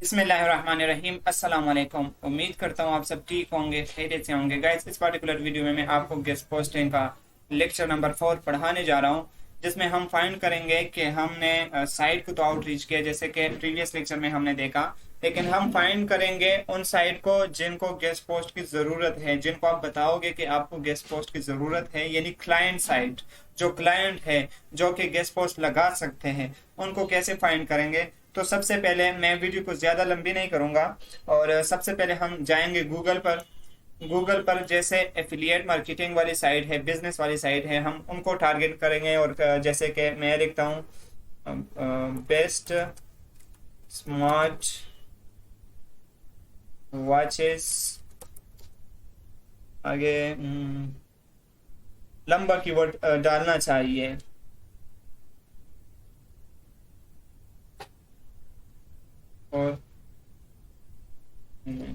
बिस्मिल्लाहिर्रहमानिर्रहीम। अस्सलाम वालेकुम। उम्मीद करता हूँ आप सब ठीक होंगे, खैरियत से होंगे। गाइस, इस पर्टिकुलर वीडियो में मैं आपको गेस्ट पोस्टिंग का लेक्चर नंबर 4 पढ़ाने जा रहा हूँ, जिसमें हम फाइंड करेंगे कि हमने साइट को तो आउटरीच किया जैसे कि प्रीवियस लेक्चर में हमने देखा, लेकिन हम फाइंड करेंगे उन साइट को जिनको गेस्ट पोस्ट की ज़रूरत है, जिनको आप बताओगे कि आपको गेस्ट पोस्ट की ज़रूरत है, यानी क्लाइंट साइट, जो क्लाइंट है जो कि गेस्ट पोस्ट लगा सकते हैं, उनको कैसे फाइंड करेंगे। तो सबसे पहले मैं वीडियो को ज़्यादा लंबी नहीं करूँगा, और सबसे पहले हम जाएंगे गूगल पर। गूगल पर जैसे एफिलिएट मार्केटिंग वाली साइट है, बिजनेस वाली साइट है, हम उनको टारगेट करेंगे। और जैसे कि मैं लिखता हूँ बेस्ट स्मार्ट वॉचेस, आगे लंबा कीवर्ड डालना चाहिए। और हम्म,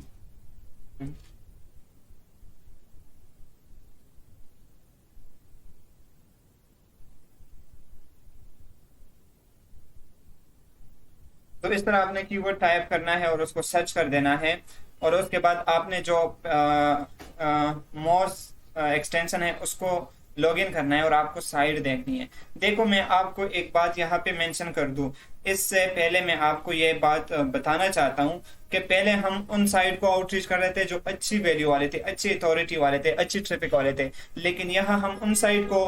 तो इस तरह आपने कीवर्ड टाइप करना है और उसको सर्च कर देना है। और उसके बाद आपने जो मोस एक्सटेंशन है उसको लॉगिन करना है और आपको साइट देखनी है। देखो, मैं आपको एक बात यहाँ पे मेंशन कर दूं, इससे पहले मैं आपको ये बात बताना चाहता हूँ कि पहले हम उन साइट को आउटरीच कर रहे थे जो अच्छी वैल्यू वाले थे, अच्छी अथॉरिटी वाले थे, अच्छी ट्रैफिक वाले थे। लेकिन यहाँ हम उन साइट को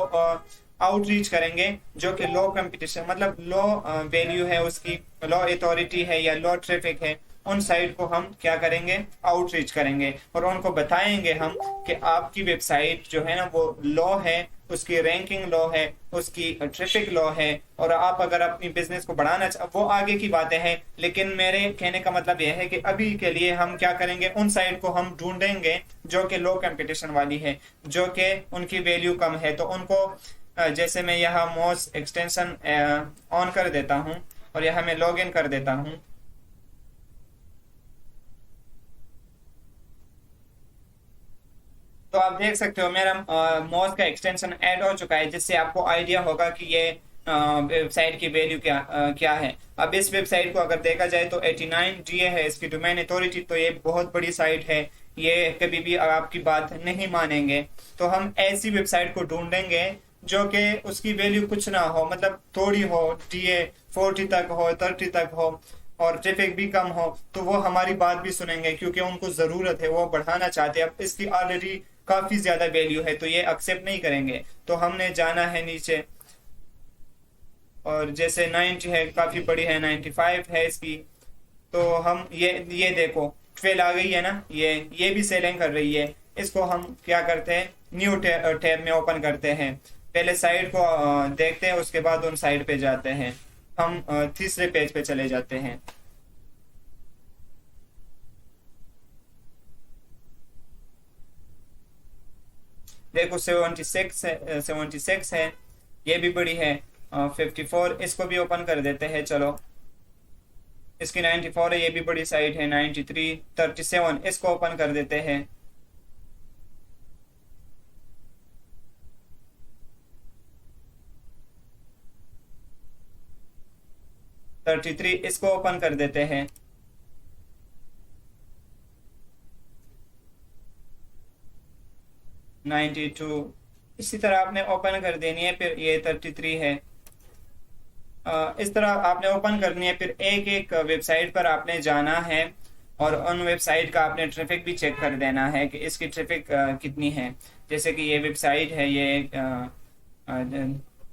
आउटरीच करेंगे जो कि लो कंपटीशन, मतलब लो वैल्यू है उसकी, लो अथॉरिटी है या लो ट्रैफिक है। उन साइट को हम क्या करेंगे, आउटरीच करेंगे और उनको बताएंगे हम कि आपकी वेबसाइट जो है ना वो लो है, उसकी रैंकिंग लो है, उसकी ट्रैफिक लो है, और आप अगर अपनी बिजनेस को बढ़ाना वो आगे की बातें हैं। लेकिन मेरे कहने का मतलब यह है कि अभी के लिए हम क्या करेंगे, उन साइट को हम ढूंढेंगे जो कि लो कंपटीशन वाली है, जो कि उनकी वैल्यू कम है। तो उनको जैसे मैं यहाँ मोस एक्सटेंशन ऑन कर देता हूँ और यहाँ मैं लॉग इन कर देता हूँ। तो आप देख सकते हो मेरा मॉस का एक्सटेंशन ऐड हो चुका है, जिससे आपको आइडिया होगा कि ये वेबसाइट की वैल्यू क्या है। अब इस वेबसाइट को अगर देखा जाए तो 89 जीए है इसकी डोमेन अथॉरिटी, तो ये बहुत बड़ी साइट है, ये कभी भी आपकी बात नहीं मानेंगे। तो हम ऐसी वेबसाइट को ढूंढेंगे जो कि उसकी वैल्यू कुछ ना हो, मतलब थोड़ी हो, डीए 40 तक हो, 30 तक हो, और ट्रैफिक भी कम हो, तो वो हमारी बात भी सुनेंगे क्योंकि उनको जरूरत है, वो बढ़ाना चाहते हैं। अब इसकी ऑलरेडी काफी ज्यादा वैल्यू है तो ये एक्सेप्ट नहीं करेंगे। तो हमने जाना है नीचे, और जैसे 90 है, काफी बड़ी है, 95 है इसकी। तो हम ये देखो 12 आ गई है ना, ये भी सेलिंग कर रही है। इसको हम क्या करते हैं, न्यू टैब में ओपन करते हैं। पहले साइट को देखते हैं, उसके बाद उन साइट पे जाते हैं। हम तीसरे पेज पे चले जाते हैं। देखो 76 है, 76 है, ये भी बड़ी है। 54 इसको भी ओपन कर देते हैं, चलो। इसकी 94 है, ये भी बड़ी साइट है। 93, 37 इसको ओपन कर देते हैं। 33 इसको ओपन कर देते हैं। 92 इसी तरह आपने ओपन कर देनी है। फिर ये 33 है। इस तरह आपने ओपन करनी है। फिर एक एक वेबसाइट पर आपने जाना है और उन वेबसाइट का आपने ट्रैफिक भी चेक कर देना है कि इसकी ट्रैफिक कितनी है। जैसे कि ये वेबसाइट है, ये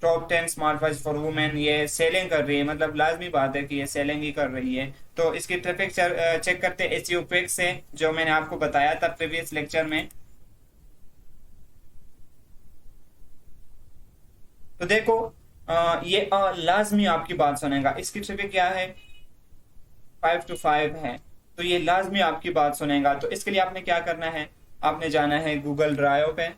top 10 smart watch for women, ये सेलिंग कर रही है, मतलब लाजमी बात है कि ये सेलिंग ही कर रही है। तो इसकी ट्रैफिक चेक करते हैं एसईओ क्विक से, जो मैंने आपको बताया था प्रीवियस लेक्चर में। तो देखो, ये लाजमी आपकी बात सुनेगा। इसकी ट्रैफिक क्या है, 5 to 5 है, तो ये लाजमी आपकी बात सुनेगा। तो इसके लिए आपने क्या करना है, आपने जाना है गूगल ड्राइव पे।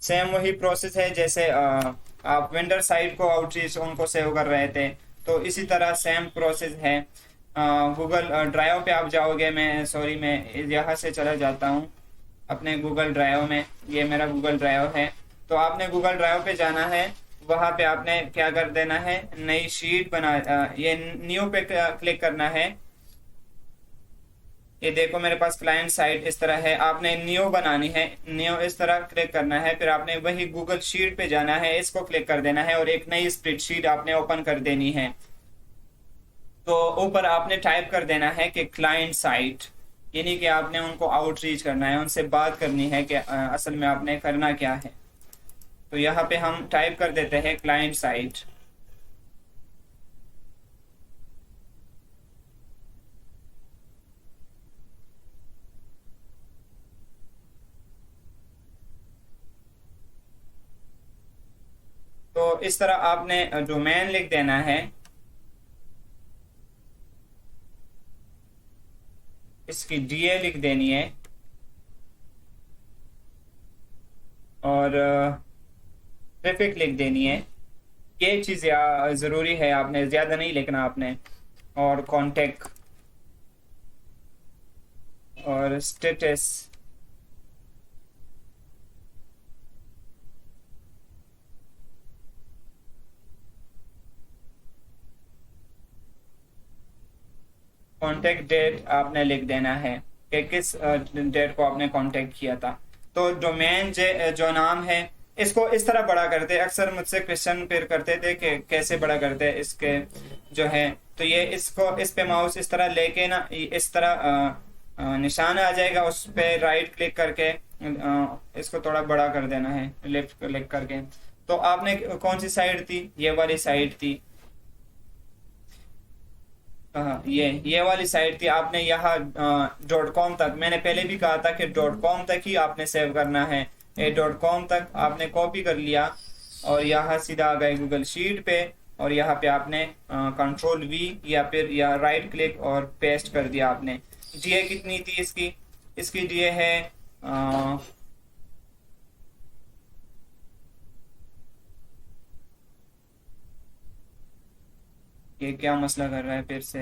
सेम वही प्रोसेस है जैसे आप वेंडर साइट को आउटरीच उनको सेव कर रहे थे। तो इसी तरह सेम प्रोसेस है। गूगल ड्राइव पे आप जाओगे, मैं यहाँ से चला जाता हूँ अपने गूगल ड्राइव में। ये मेरा गूगल ड्राइव है। तो आपने गूगल ड्राइव पे जाना है, वहाँ पे आपने क्या कर देना है, नई शीट ये न्यू पे क्लिक करना है। ये देखो मेरे पास क्लाइंट साइट इस तरह है, आपने न्यू बनानी है, न्यू इस तरह क्लिक करना है, फिर आपने वही गूगल शीट पे जाना है, इसको क्लिक कर देना है और एक नई स्प्रेडशीट आपने ओपन कर देनी है। तो ऊपर आपने टाइप कर देना है कि क्लाइंट साइट, यानी कि आपने उनको आउटरीच करना है, उनसे बात करनी है कि असल में आपने करना क्या है। तो यहाँ पे हम टाइप कर देते हैं क्लाइंट साइट। तो इस तरह आपने डोमेन लिख देना है, इसकी डीए लिख देनी है और ट्रैफिक लिख देनी है। ये चीज़ ज़रूरी है, आपने ज़्यादा नहीं लिखना आपने। और कॉन्टेक्ट और स्टेटस, कांटेक्ट डेट आपने लिख देना है कि किस डेट को आपने कांटेक्ट किया था। तो डोमेन जो नाम है, इसको इस तरह बड़ा करते हैं। अक्सर मुझसे क्वेश्चन फिर करते थे कि कैसे बड़ा करते हैं इसके जो है। तो ये इसको इस पे माउस इस तरह लेके ना, इस तरह निशान आ जाएगा, उस पे राइट क्लिक करके इसको थोड़ा बड़ा कर देना है, लेफ्ट क्लिक करके। तो आपने कौन सी साइड थी, ये वाली साइड थी। हाँ, ये वाली साइट थी। आपने यहाँ .com तक, मैंने पहले भी कहा था कि .com तक ही आपने सेव करना है। ये .com तक आपने कॉपी कर लिया और यहाँ सीधा आ गए गूगल शीट पे, और यहाँ पे आपने Ctrl+V या राइट क्लिक और पेस्ट कर दिया आपने। डीए कितनी थी इसकी? इसकी डीए है ये क्या मसला कर रहा है फिर से?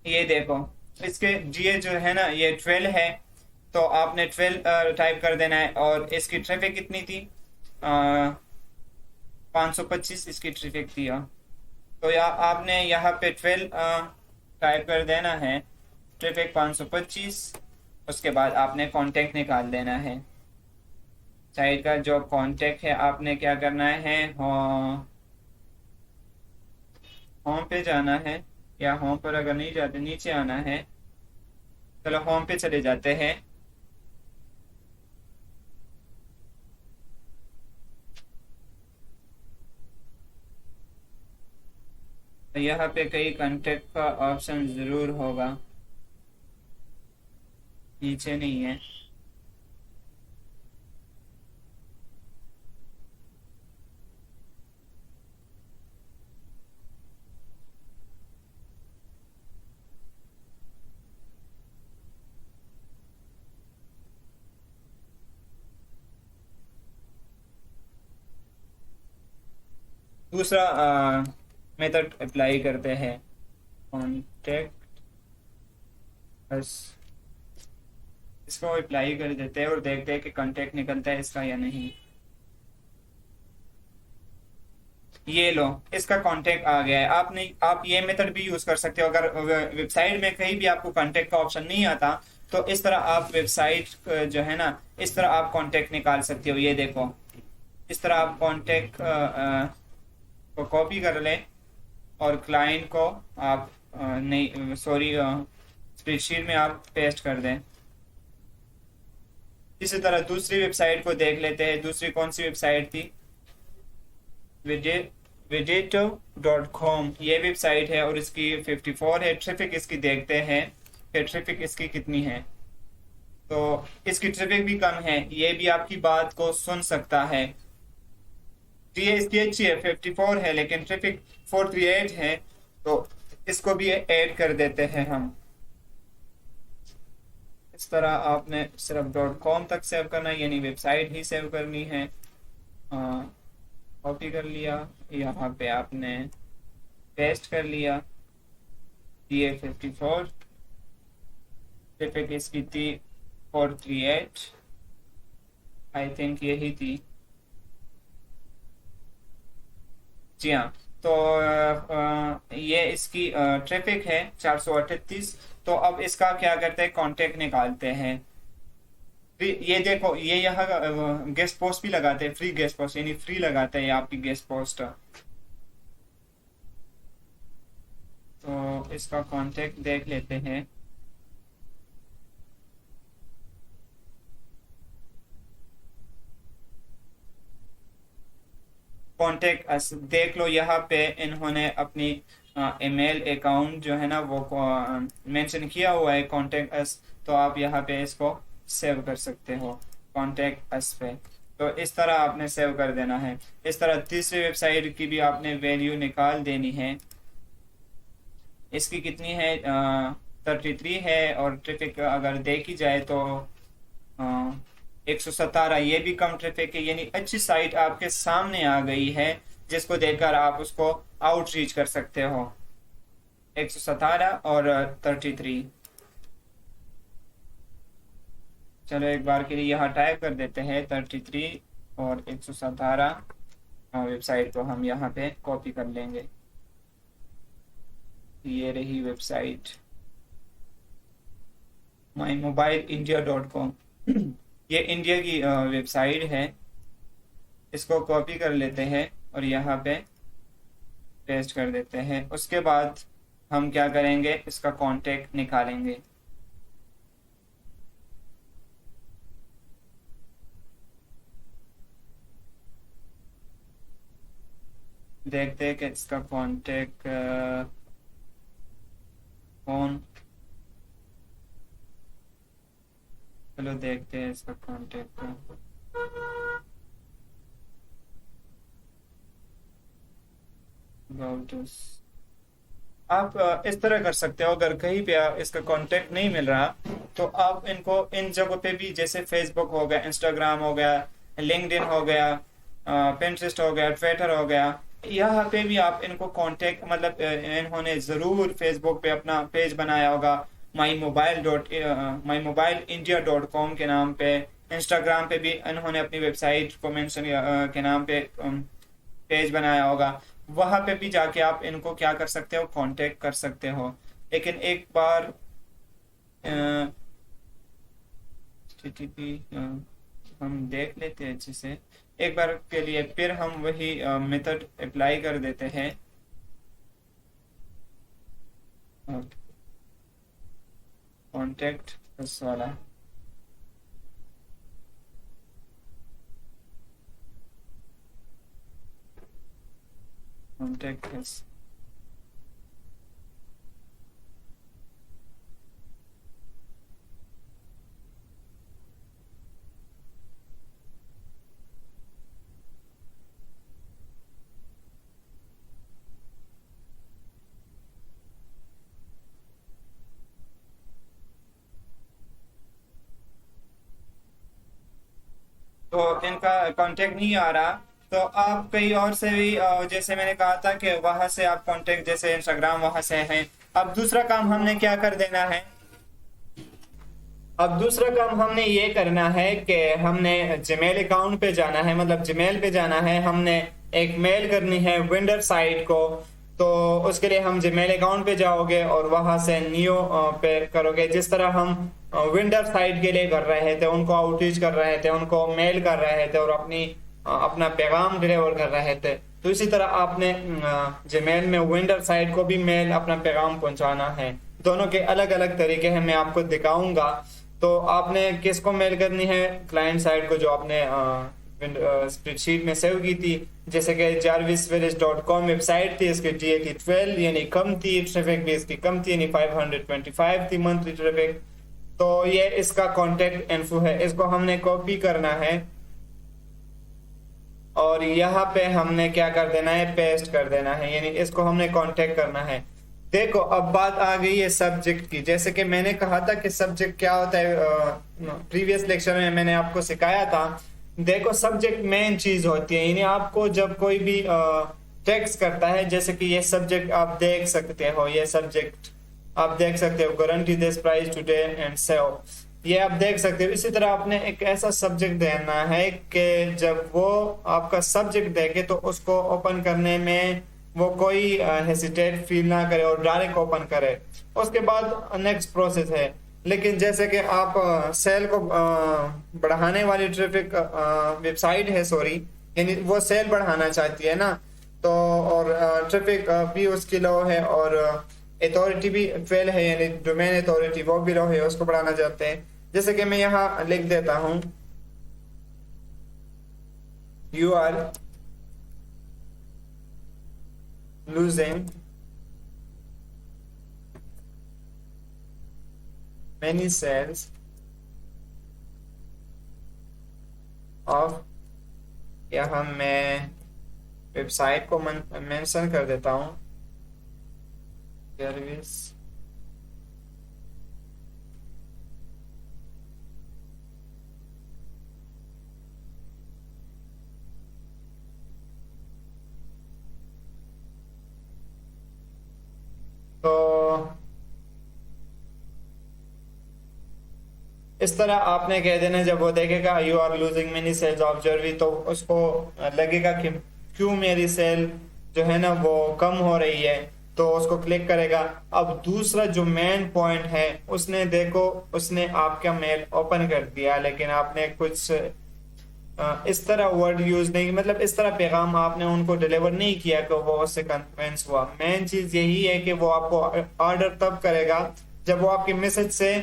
ये देखो, इसके जीए जो है ना, ये 12 है। तो आपने 12 टाइप कर देना है। और इसकी ट्रैफिक कितनी थी? 525 इसकी ट्रैफिक थी। तो आपने यहाँ पे 12 टाइप कर देना है, ट्रैफिक 525। उसके बाद आपने कांटेक्ट निकाल देना है। साइट का जो कांटेक्ट है आपने क्या करना है, होम पे जाना है, या होम पर अगर नहीं जाते नीचे आना है। चलो होम पे चले जाते हैं। तो यहाँ पे कहीं कांटेक्ट का ऑप्शन जरूर होगा, नीचे नहीं है। दूसरा मेथड अप्लाई करते हैं, कांटेक्ट बस, इसको अप्लाई कर देते हैं और देखते हैं कि कांटेक्ट निकलता है इसका या नहीं। ये लो, इसका कांटेक्ट आ गया है। आप ये मेथड भी यूज कर सकते हो। अगर वेबसाइट में कहीं भी आपको कांटेक्ट का ऑप्शन नहीं आता, तो इस तरह आप वेबसाइट जो है ना, इस तरह आप कांटेक्ट निकाल सकते हो। ये देखो, इस तरह आप कांटेक्ट को कॉपी कर लें और क्लाइंट को आप नहीं सॉरी स्प्रेडशीट में आप पेस्ट कर दें। इसी तरह दूसरी वेबसाइट को देख लेते हैं। दूसरी कौन सी वेबसाइट थी? Vegeto.com ये वेबसाइट है और इसकी 54 है। ट्रैफिक इसकी देखते हैं कि ट्रैफिक इसकी कितनी है। तो इसकी ट्रैफिक भी कम है, ये भी आपकी बात को सुन सकता है। ये इसकी अच्छी है, 54 है, लेकिन ट्रैफिक 438 है, तो इसको भी ऐड कर देते हैं हम। इस तरह आपने सिर्फ .com तक सेव करना है, यानी वेबसाइट ही सेव करनी है। कॉपी कर लिया, यहाँ पे आपने पेस्ट कर लिया। TA54 ट्रैफिक इसकी थी 438, आई थिंक यही थी। जी हाँ, तो ये इसकी ट्रैफिक है 438। तो अब इसका क्या करते हैं, कांटेक्ट निकालते हैं। ये देखो, ये यहाँ गेस्ट पोस्ट भी लगाते हैं, फ्री गेस्ट पोस्ट, यानी फ्री लगाते हैं आपकी गेस्ट पोस्ट। तो इसका कांटेक्ट देख लेते हैं। कांटेक्ट अस देख लो, यहाँ पे इन्होंने अपनी ईमेल अकाउंट जो है ना वो मेंशन किया हुआ है, कांटेक्ट अस। तो आप यहाँ पे इसको सेव कर सकते हो, कांटेक्ट अस पे। तो इस तरह आपने सेव कर देना है। इस तरह तीसरी वेबसाइट की भी आपने वैल्यू निकाल देनी है। इसकी कितनी है, 33 है, और ट्रैफिक अगर देखी जाए तो 117। ये भी कम ट्रैफिक है, यानी अच्छी साइट आपके सामने आ गई है, जिसको देखकर आप उसको आउटरीच कर सकते हो। 117 और 33। चलो एक बार के लिए यहाँ टाइप कर देते हैं 33 और 117। वेबसाइट को हम यहाँ पे कॉपी कर लेंगे। ये रही वेबसाइट mymobileindia.com। ये इंडिया की वेबसाइट है। इसको कॉपी कर लेते हैं और यहाँ पे पेस्ट कर देते हैं। उसके बाद हम क्या करेंगे, इसका कांटेक्ट निकालेंगे। देखते हैं कि इसका कांटेक्ट कौन, चलो देखते हैं इसका कांटेक्ट। आप इस तरह कर सकते हो, अगर कहीं पे इसका कांटेक्ट नहीं मिल रहा तो आप इनको इन जगहों पे भी, जैसे फेसबुक हो गया, इंस्टाग्राम हो गया, लिंक्डइन हो गया, पिंटरेस्ट हो गया, ट्विटर हो गया, यहाँ पे भी आप इनको कांटेक्ट, मतलब इन्होंने जरूर फेसबुक पे अपना पेज बनाया होगा mymobileindia.com के नाम पे। इंस्टाग्राम पे भी इन्होंने अपनी वेबसाइट को मेंशन के नाम पे पेज बनाया होगा। वहां पे भी जाके आप इनको क्या कर सकते हो, कांटेक्ट कर सकते हो। लेकिन एक बार हम देख लेते हैं अच्छे से एक बार के लिए, फिर हम वही मेथड अप्लाई कर देते हैं। कांटेक्ट वाला कांटेक्ट तो इनका कांटेक्ट नहीं आ रहा, तो आप कहीं और से भी जैसे मैंने कहा था कि वहां से आप कांटेक्ट, जैसे इंस्टाग्राम वहां से है। अब दूसरा काम हमने क्या कर देना है, अब दूसरा काम हमने ये करना है कि हमने जीमेल अकाउंट पे जाना है, मतलब जीमेल पे जाना है। हमने एक मेल करनी है वेंडर साइट को। तो उसके लिए हम जीमेल अकाउंट पे जाओगे और वहां से न्यू पे करोगे, जिस तरह हम वेंडर साइट के लिए कर रहे थे, उनको आउटरीच कर रहे थे, उनको मेल कर रहे थे और अपना पैगाम डिलीवर कर रहे थे। तो इसी तरह आपने जीमेल में वेंडर साइट को भी मेल, अपना पैगाम पहुंचाना है। दोनों के अलग अलग तरीके हैं, मैं आपको दिखाऊंगा। तो आपने किसको मेल करनी है, क्लाइंट साइड को, जो आपने स्प्रेडशीट में सेव की थी। जैसे कि jarvisvillage.com वेबसाइट थी, इसकी TA थी 12, यानी कम थी। ट्रैफिक भी इसकी कम थी, यानी 525 थी मंथली ट्रैफिक। तो ये इसका कॉन्टेक्ट इन्फो है, इसको हमने कॉपी करना है और यहाँ पे हमने क्या कर देना है, पेस्ट कर देना है, यानी इसको हमने कांटेक्ट करना है। देखो अब बात आ गई है सब्जेक्ट की। जैसे कि मैंने कहा था कि सब्जेक्ट क्या होता है, प्रीवियस लेक्चर में मैंने आपको सिखाया था। देखो सब्जेक्ट मेन चीज होती है, यानी आपको जब कोई भी टेक्स्ट करता है, जैसे कि ये सब्जेक्ट आप देख सकते हो, ये सब्जेक्ट आप देख सकते हो, guarantee this price today and save, ये आप देख सकते हो। इसी तरह आपने एक ऐसा सब्जेक्ट देना है कि जब वो आपका सब्जेक्ट देखे तो उसको ओपन करने में वो कोई हेसिटेट फील ना करे और डायरेक्ट ओपन करे। उसके बाद नेक्स्ट प्रोसेस है। लेकिन जैसे कि आप सेल को बढ़ाने वाली ट्रैफिक वेबसाइट है, सॉरी, यानी वो सेल बढ़ाना चाहती है ना, तो और ट्रैफिक भी उसकी लो है और अथॉरिटी भी फेल है, यानी डोमेन अथॉरिटी वो भी लो है, उसको बढ़ाना चाहते हैं। जैसे कि मैं यहाँ लिख देता हूं, you are losing many sales of, यहाँ मैं वेबसाइट को मेंशन कर देता हूं, सर्विस तो इस तरह आपने कह देना। जब वो देखेगा you are losing many sales observe, तो उसको लगेगा कि क्यों मेरी सेल जो है ना वो कम हो रही है, तो उसको क्लिक करेगा। अब दूसरा जो मेन पॉइंट है, उसने देखो उसने आपका मेल ओपन कर दिया, लेकिन आपने कुछ इस तरह वर्ड यूज नहीं, मतलब इस तरह पैगाम आपने उनको डिलीवर नहीं किया कि वो उससे कन्विंस हुआ। मेन चीज यही है कि वो आपको ऑर्डर तब करेगा जब वो आपके मैसेज से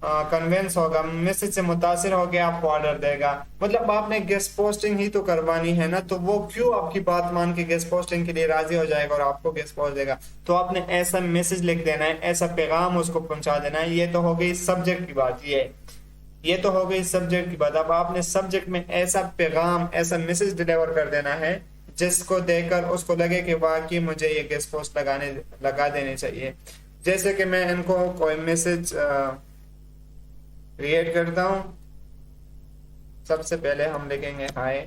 कन्विंस होगा, मैसेज से मुतासिर होकर आपको ऑर्डर देगा। मतलब आपने गेस्ट पोस्टिंग ही तो करवानी है ना, तो वो क्यों आपकी बात मान के गेस्ट पोस्टिंग के लिए राजी हो जाएगा और आपको गेस्ट पोस्ट देगा। तो आपने ऐसा मैसेज लिख देना है, ऐसा पैगाम उसको पहुंचा देना है। ये तो हो गई सब्जेक्ट की बात, ये तो हो गई सब्जेक्ट की बात। अब आपने सब्जेक्ट में ऐसा पैगाम, ऐसा मैसेज डिलीवर कर देना है जिसको देखकर उसको लगे कि वाकई मुझे ये गेस्ट पोस्ट लगा देनी चाहिए। जैसे कि मैं इनको कोई मैसेज क्रिएट करता हूं। सबसे पहले हम लिखेंगे हाय,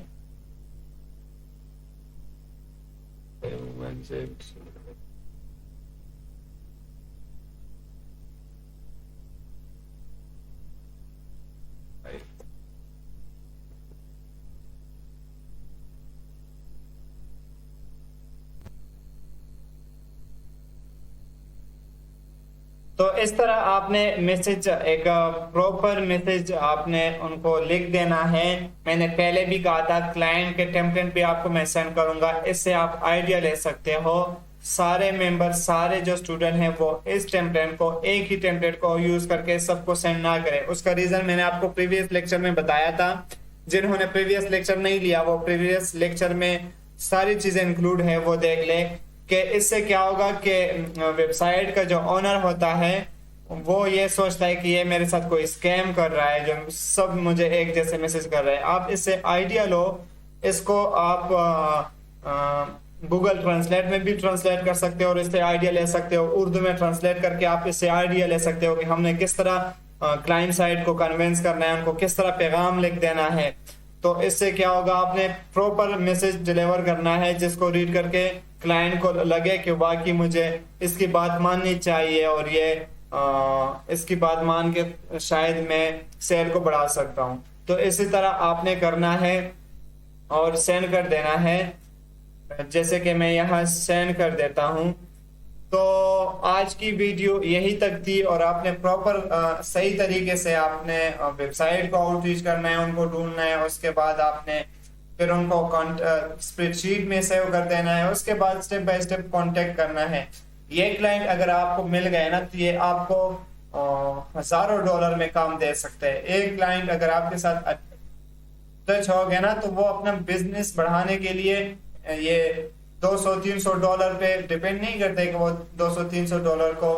तो इस तरह आपने मैसेज, एक प्रॉपर मैसेज आपने उनको लिख देना है। मैंने पहले भी कहा था क्लाइंट के टेम्पलेट भी आपको मैं सेंड करूंगा, इससे आप आइडिया ले सकते हो। सारे मेंबर, सारे जो स्टूडेंट हैं वो इस टेम्पलेट को, एक ही टेम्पलेट को यूज करके सबको सेंड ना करें। उसका रीजन मैंने आपको प्रीवियस लेक्चर में बताया था। जिन्होंने प्रीवियस लेक्चर नहीं लिया वो प्रीवियस लेक्चर में सारी चीजें इंक्लूड है, वो देख ले कि इससे क्या होगा कि वेबसाइट का जो ओनर होता है वो ये सोचता है कि ये मेरे साथ कोई स्कैम कर रहा है, जो सब मुझे एक जैसे मैसेज कर रहे हैं। आप इससे आइडिया लो, इसको आप गूगल ट्रांसलेट में भी ट्रांसलेट कर सकते हो और इससे आइडिया ले सकते हो। उर्दू में ट्रांसलेट करके आप इससे आइडिया ले सकते हो कि हमने किस तरह क्लाइंट साइड को कन्विंस करना है, उनको किस तरह पैगाम लिख देना है। तो इससे क्या होगा, आपने प्रॉपर मैसेज डिलीवर करना है जिसको रीड करके क्लाइंट को लगे कि वाकई मुझे इसकी बात माननी चाहिए और ये इसकी बात मान के शायद मैं सेल को बढ़ा सकता हूं। तो इसी तरह आपने करना है और सेंड कर देना है। जैसे कि मैं यहाँ सेंड कर देता हूं। तो आज की वीडियो यही तक थी और आपने प्रॉपर सही तरीके से आपने वेबसाइट को आउटरीच करना है, उनको ढूंढना है, उसके बाद आपने फिर उनको स्प्रेडशीट में सेव कर देना है। उसके बाद स्टेप बाय स्टेप कांटेक्ट करना है। ये क्लाइंट अगर आपको मिल गए ना तो ये आपको हजारों डॉलर में काम दे सकते हैं। एक क्लाइंट अगर आपके साथ टच हो गया ना तो वो अपना बिजनेस बढ़ाने के लिए ये $200-300 पे डिपेंड नहीं करते कि वो $200-300 को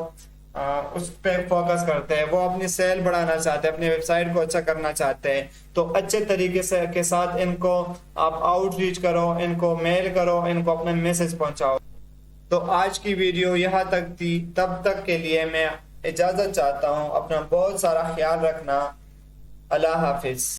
उस पे फोकस करते हैं, वो अपनी सेल बढ़ाना चाहते हैं, अपनी वेबसाइट को अच्छा करना चाहते हैं, तो अच्छे तरीके से के साथ इनको आप आउटरीच करो, इनको मेल करो, इनको अपना मैसेज पहुंचाओ। तो आज की वीडियो यहाँ तक थी, तब तक के लिए मैं इजाजत चाहता हूँ। अपना बहुत सारा ख्याल रखना। अल्लाह हाफिज।